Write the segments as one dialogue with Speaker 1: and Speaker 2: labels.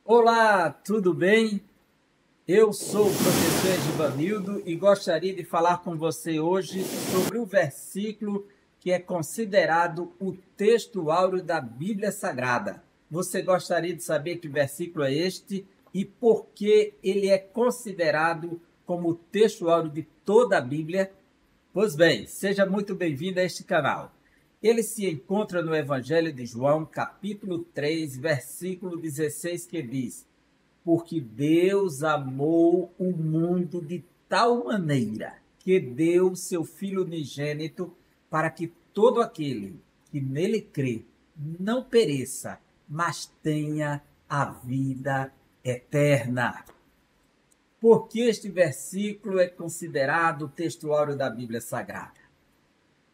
Speaker 1: Olá, tudo bem? Eu sou o professor Edivanildo e gostaria de falar com você hoje sobre o versículo que é considerado o texto áureo da Bíblia Sagrada. Você gostaria de saber que versículo é este e por que ele é considerado como o texto áureo de toda a Bíblia? Pois bem, seja muito bem-vindo a este canal. Ele se encontra no Evangelho de João, capítulo 3, versículo 16, que diz: Porque Deus amou o mundo de tal maneira que deu seu Filho unigênito para que todo aquele que nele crê não pereça, mas tenha a vida eterna. Por que este versículo é considerado o texto áureo da Bíblia Sagrada?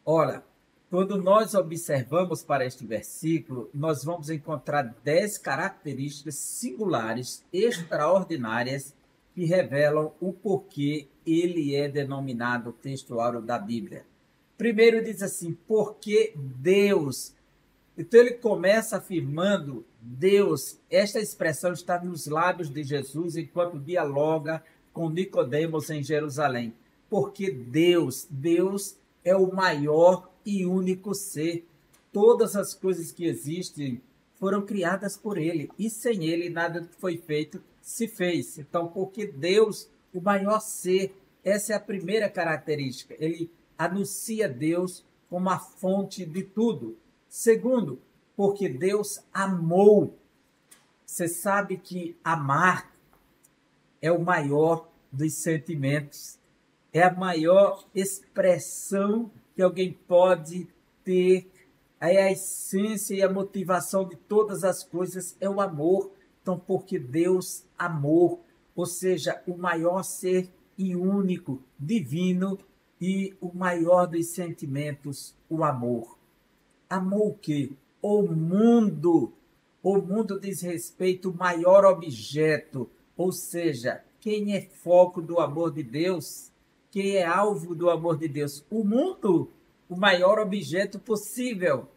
Speaker 1: Ora, quando nós observamos para este versículo, nós vamos encontrar 10 características singulares, extraordinárias, que revelam o porquê ele é denominado texto áureo da Bíblia. Primeiro diz assim, porque Deus. Então ele começa afirmando Deus. Esta expressão está nos lábios de Jesus enquanto dialoga com Nicodemos em Jerusalém. Porque Deus é o maior e único ser. Todas as coisas que existem foram criadas por ele e sem ele nada que foi feito se fez. Então, porque Deus, o maior ser, essa é a primeira característica. Ele anuncia Deus como a fonte de tudo. Segundo, porque Deus amou. Você sabe que amar é o maior dos sentimentos. É a maior expressão que alguém pode ter. É a essência e a motivação de todas as coisas, é o amor. Então, porque Deus amou, ou seja, o maior ser e único, divino, e o maior dos sentimentos, o amor. Amou o quê? O mundo. O mundo diz respeito ao maior objeto, ou seja, quem é foco do amor de Deus, quem é alvo do amor de Deus? O mundo, o maior objeto possível.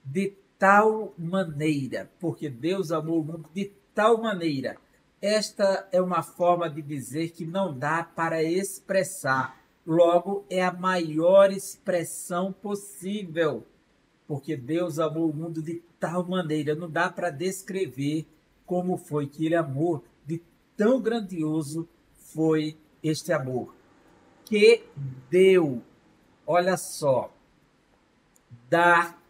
Speaker 1: De tal maneira, porque Deus amou o mundo de tal maneira. Esta é uma forma de dizer que não dá para expressar. Logo, é a maior expressão possível. Porque Deus amou o mundo de tal maneira, não dá para descrever como foi que ele amou, de tão grandioso foi este amor. Que deu, olha só, dar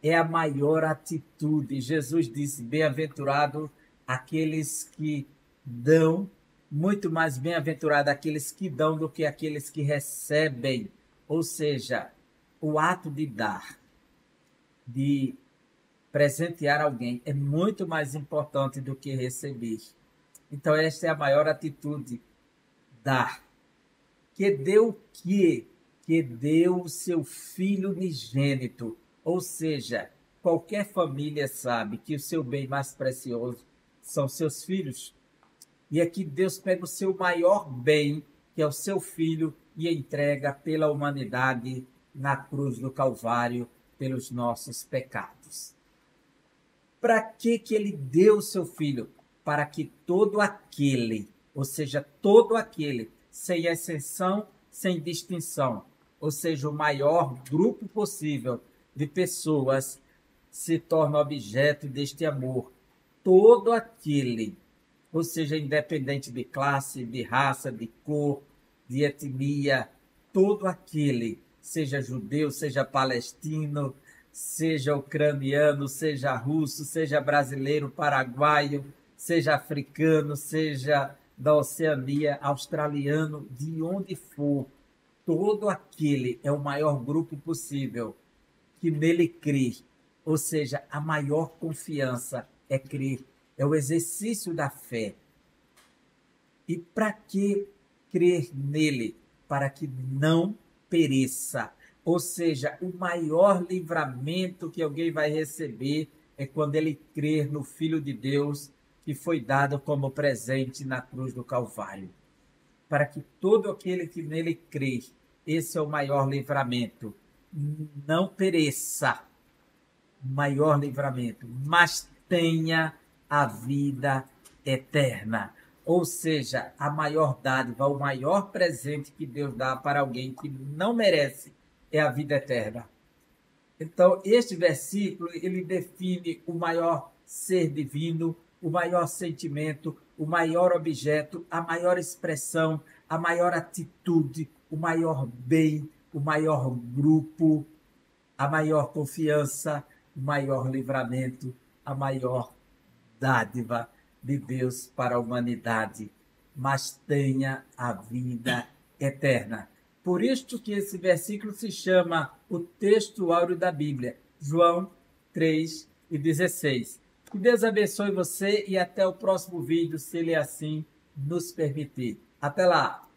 Speaker 1: é a maior atitude. Jesus disse, bem-aventurado aqueles que dão, muito mais bem-aventurado aqueles que dão do que aqueles que recebem. Ou seja, o ato de dar, de presentear alguém é muito mais importante do que receber. Então esta é a maior atitude, dar. Que deu o quê? Que deu o seu filho unigênito. Ou seja, qualquer família sabe que o seu bem mais precioso são seus filhos. E aqui Deus pega o seu maior bem, que é o seu filho, e entrega pela humanidade na cruz do Calvário, pelos nossos pecados. Para que ele deu o seu filho? Para que todo aquele, ou seja, todo aquele, sem exceção, sem distinção, ou seja, o maior grupo possível de pessoas, se torne objeto deste amor. Todo aquele, ou seja, independente de classe, de raça, de cor, de etnia, todo aquele, seja judeu, seja palestino, seja ucraniano, seja russo, seja brasileiro, paraguaio, seja africano, seja da Oceania, australiano, de onde for, todo aquele é o maior grupo possível que nele crê. Ou seja, a maior confiança é crer, é o exercício da fé. E para que crer nele? Para que não pereça. Ou seja, o maior livramento que alguém vai receber é quando ele crer no Filho de Deus que foi dado como presente na cruz do Calvário. Para que todo aquele que nele crê, esse é o maior livramento, não pereça, maior livramento, mas tenha a vida eterna. Ou seja, a maior dádiva, o maior presente que Deus dá para alguém que não merece é a vida eterna. Então, este versículo, ele define o maior ser divino, o maior sentimento, o maior objeto, a maior expressão, a maior atitude, o maior bem, o maior grupo, a maior confiança, o maior livramento, a maior dádiva de Deus para a humanidade, mas tenha a vida eterna. Por isto que esse versículo se chama o texto áureo da Bíblia, João 3:16. Que Deus abençoe você e até o próximo vídeo, se Ele assim nos permitir. Até lá!